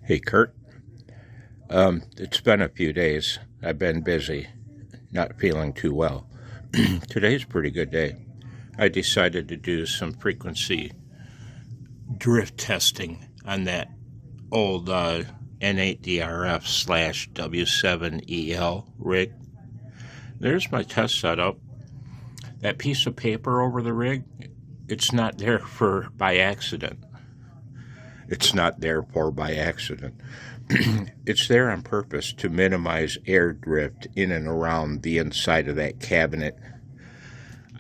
Hey, Kurt. It's been a few days. I've been busy, not feeling too well. Today's a pretty good day. I decided to do some frequency drift testing on that old N8DRF / W7EL rig. There's my test setup. That piece of paper over the rig, it's not there by accident. It's not there by accident. It's there on purpose to minimize air drift in and around the inside of that cabinet.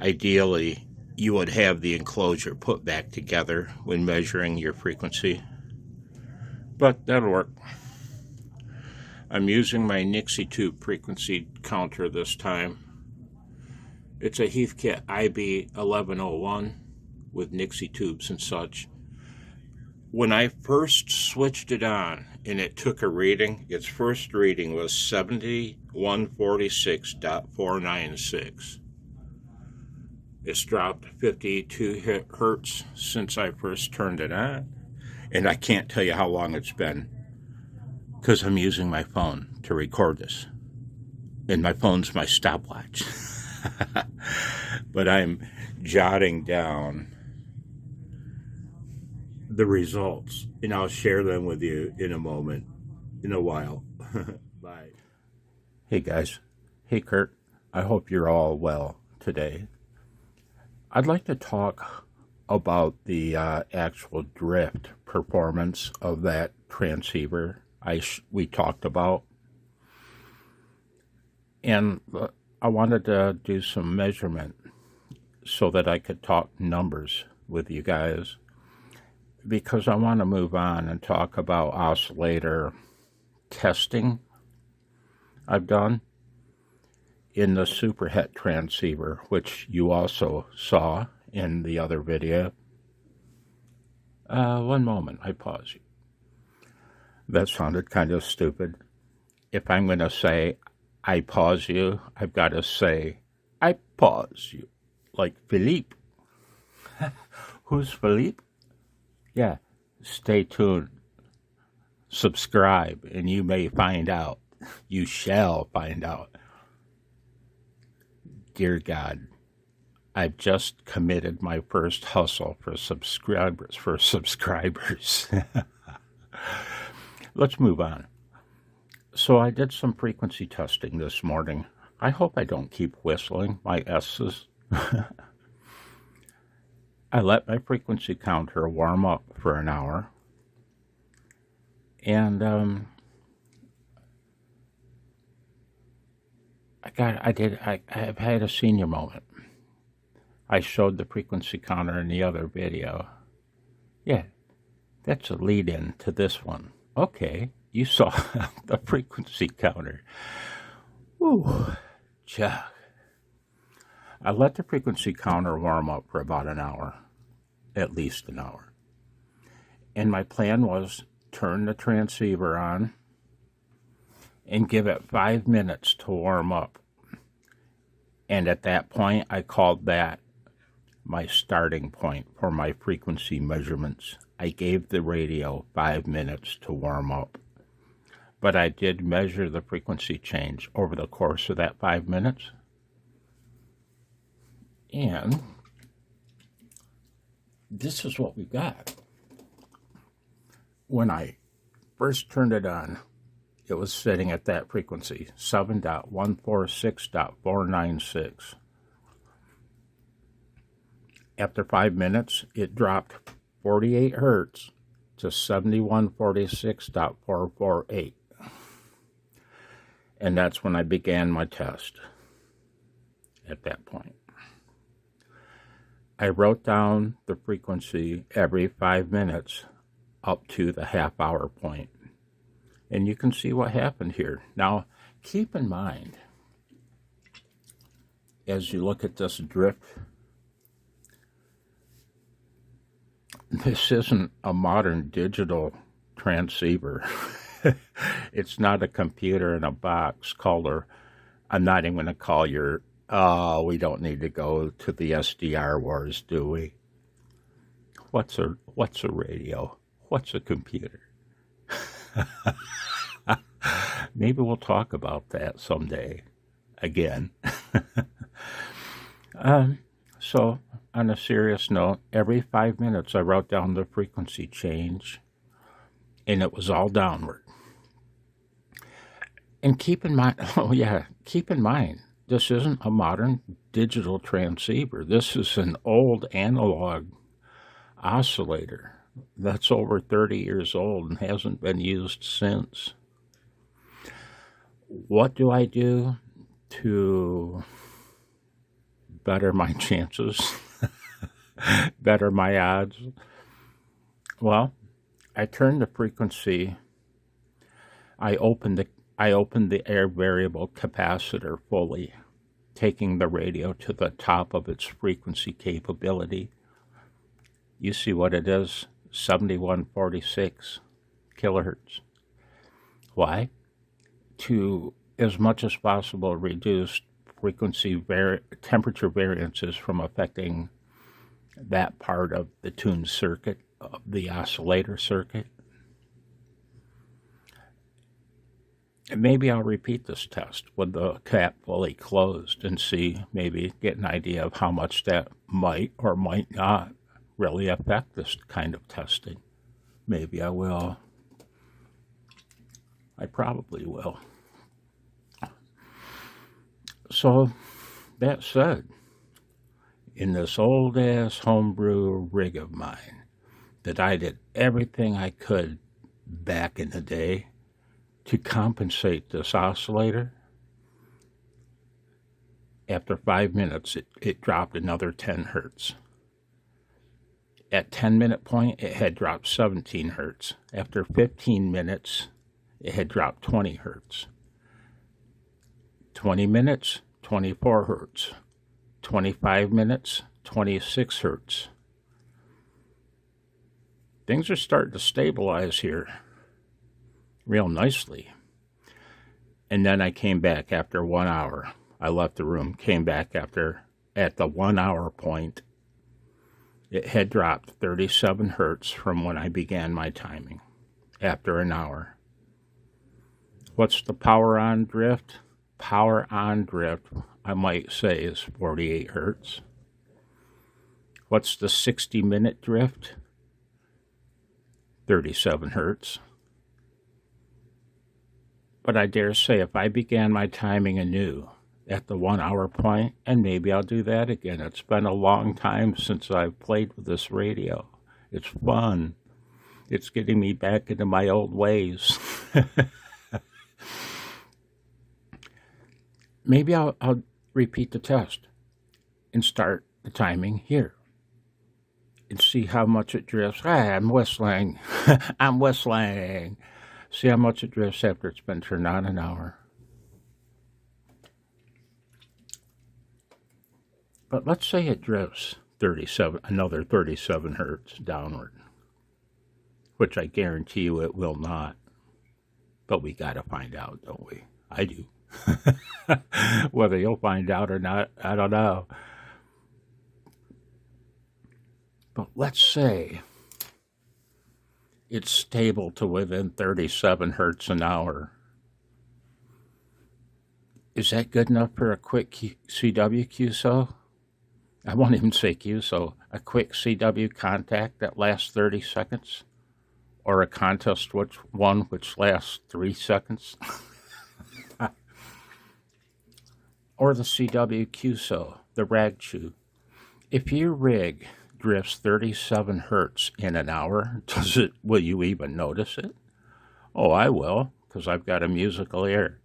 Ideally, you would have the enclosure put back together when measuring your frequency, but that'll work. I'm using my Nixie tube frequency counter this time. It's a Heathkit IB1101 with Nixie tubes and such. When I first switched it on and it took a reading, its first reading was 7146.496. It's dropped 52 hertz since I first turned it on, and I can't tell you how long it's been because I'm using my phone to record this, and my phone's my stopwatch. But I'm jotting down the results, and I'll share them with you in a while. Bye. Hey guys. Hey Kurt. I hope you're all well today. I'd like to talk about the actual drift performance of that transceiver we talked about. And I wanted to do some measurement so that I could talk numbers with you guys, because I want to move on and talk about oscillator testing I've done in the superhet transceiver, which you also saw in the other video. One moment, I pause you. That sounded kind of stupid. If I'm going to say I pause you, I've got to say I pause you, like Philippe. Who's Philippe? Yeah, stay tuned. Subscribe, and you may find out. You shall find out. Dear God, I've just committed my first hustle for subscribers. Let's move on. So I did some frequency testing this morning. I hope I don't keep whistling my S's. I let my frequency counter warm up for an hour, and I've had a senior moment. I showed the frequency counter in the other video. Yeah, that's a lead-in to this one. Okay, you saw the frequency counter. Ooh, chuck. I let the frequency counter warm up for about an hour, at least an hour. And my plan was turn the transceiver on and give it 5 minutes to warm up. And at that point, I called that my starting point for my frequency measurements. I gave the radio 5 minutes to warm up. But I did measure the frequency change over the course of that 5 minutes. And this is what we got. When I first turned it on, it was sitting at that frequency, 7.146.496. After 5 minutes, it dropped 48 hertz to 7146.448. And that's when I began my test at that point. I wrote down the frequency every 5 minutes up to the half-hour point. And you can see what happened here. Now, keep in mind, as you look at this drift, this isn't a modern digital transceiver. It's not a computer in a box caller. I'm not even going to call your, we don't need to go to the SDR wars, do we? What's a radio? What's a computer? Maybe we'll talk about that someday again. So, on a serious note, every 5 minutes I wrote down the frequency change, and it was all downward. And keep in mind, keep in mind, this isn't a modern digital transceiver. This is an old analog oscillator that's over 30 years old and hasn't been used since. What do I do to better my chances, better my odds? Well, I turned the frequency. I opened the air variable capacitor fully, taking the radio to the top of its frequency capability. You see what it is, 7146 kilohertz. Why? To, as much as possible, reduce temperature variances from affecting that part of the tuned circuit, of the oscillator circuit. And maybe I'll repeat this test with the cap fully closed and see, maybe get an idea of how much that might or might not really affect this kind of testing. Maybe I will. I probably will. So, that said, in this old-ass homebrew rig of mine, that I did everything I could back in the day to compensate this oscillator, after 5 minutes, it dropped another 10 hertz. At 10-minute point, it had dropped 17 hertz. After 15 minutes, it had dropped 20 hertz. 20 minutes, 24 hertz. 25 minutes, 26 hertz. Things are starting to stabilize here real nicely. And then I came back after 1 hour. I left the room, came back at the 1 hour point. It had dropped 37 hertz from when I began my timing after an hour. What's the power on drift? Power on drift, I might say, is 48 hertz. What's the 60-minute drift? 37 hertz. But I dare say if I began my timing anew at the 1 hour point, and maybe I'll do that again. It's been a long time since I've played with this radio. It's fun. It's getting me back into my old ways. Maybe I'll repeat the test and start the timing here and see how much it drifts. I'm whistling. I'm whistling. See how much it drifts after it's been turned on an hour. But let's say it drifts another 37 hertz downward, which I guarantee you it will not. But we got to find out, don't we? I do. Whether you'll find out or not, I don't know. But let's say it's stable to within 37 hertz an hour. Is that good enough for a quick CW QSO? I won't even say QSO. A quick CW contact that lasts 30 seconds? Or a contest which lasts 3 seconds? Or the CW QSO, the rag chew. If your rig drifts 37 hertz in an hour, will you even notice it? Oh, I will, because I've got a musical ear.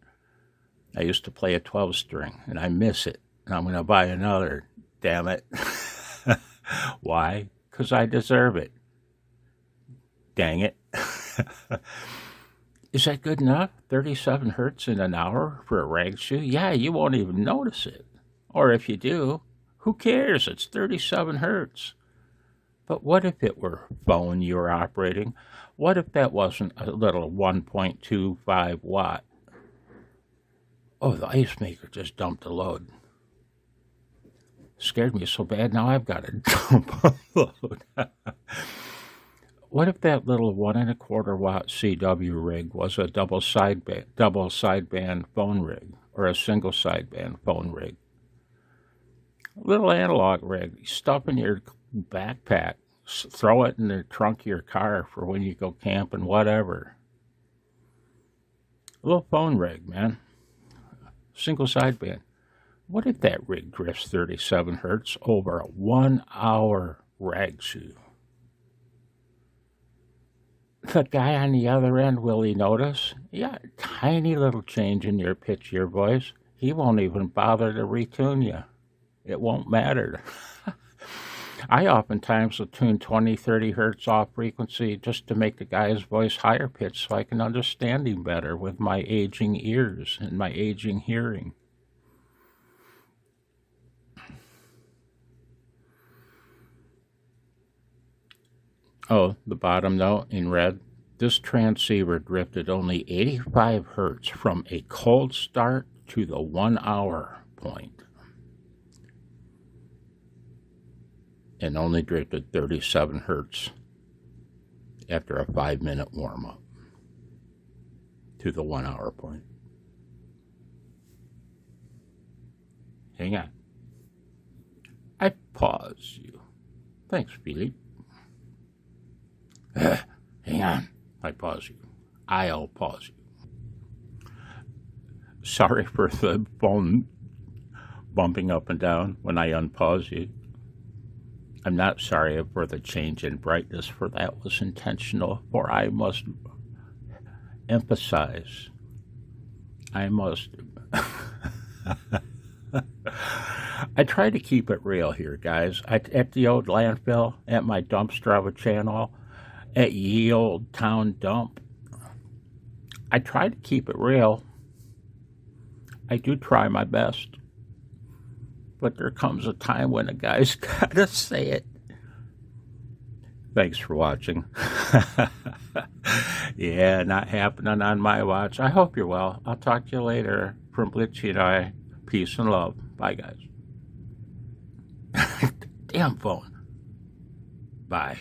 I used to play a 12-string, and I miss it, and I'm going to buy another, damn it. Why? Because I deserve it. Dang it. Is that good enough? 37 hertz in an hour for a rag shoe? Yeah, you won't even notice it. Or if you do, who cares? It's 37 hertz. But what if it were phone you were operating? What if that wasn't a little 1.25 watt? Oh, the ice maker just dumped a load. Scared me so bad, now I've got to dump a load. What if that little 1 1/4 watt CW rig was a double sideband phone rig or a single sideband phone rig? A little analog rig, stuff in your backpack, throw it in the trunk of your car for when you go camping, whatever. A little phone rig, man. Single sideband. What if that rig drifts 37 hertz over a 1 hour rag shoe? The guy on the other end, will he notice? Yeah, tiny little change in your pitch, your voice. He won't even bother to retune you. It won't matter. I oftentimes will tune 20, 30 hertz off frequency just to make the guy's voice higher pitched so I can understand him better with my aging ears and my aging hearing. Oh, the bottom note in red. This transceiver drifted only 85 hertz from a cold start to the 1 hour point, and only drifted 37 hertz after a 5-minute warm-up to the 1 hour point. Hang on. I pause you. Thanks, Philippe. Hang on. I pause you. I'll pause you. Sorry for the phone bumping up and down when I unpause you. I'm not sorry for the change in brightness, for that was intentional, for I must emphasize. I try to keep it real here, guys. At the old landfill, at my dumpster channel, at ye old town dump, I try to keep it real. I do try my best. But there comes a time when a guy's gotta say it. Thanks for watching. Yeah, not happening on my watch. I hope you're well. I'll talk to you later. From Blitzy and I, peace and love. Bye, guys. Damn phone. Bye.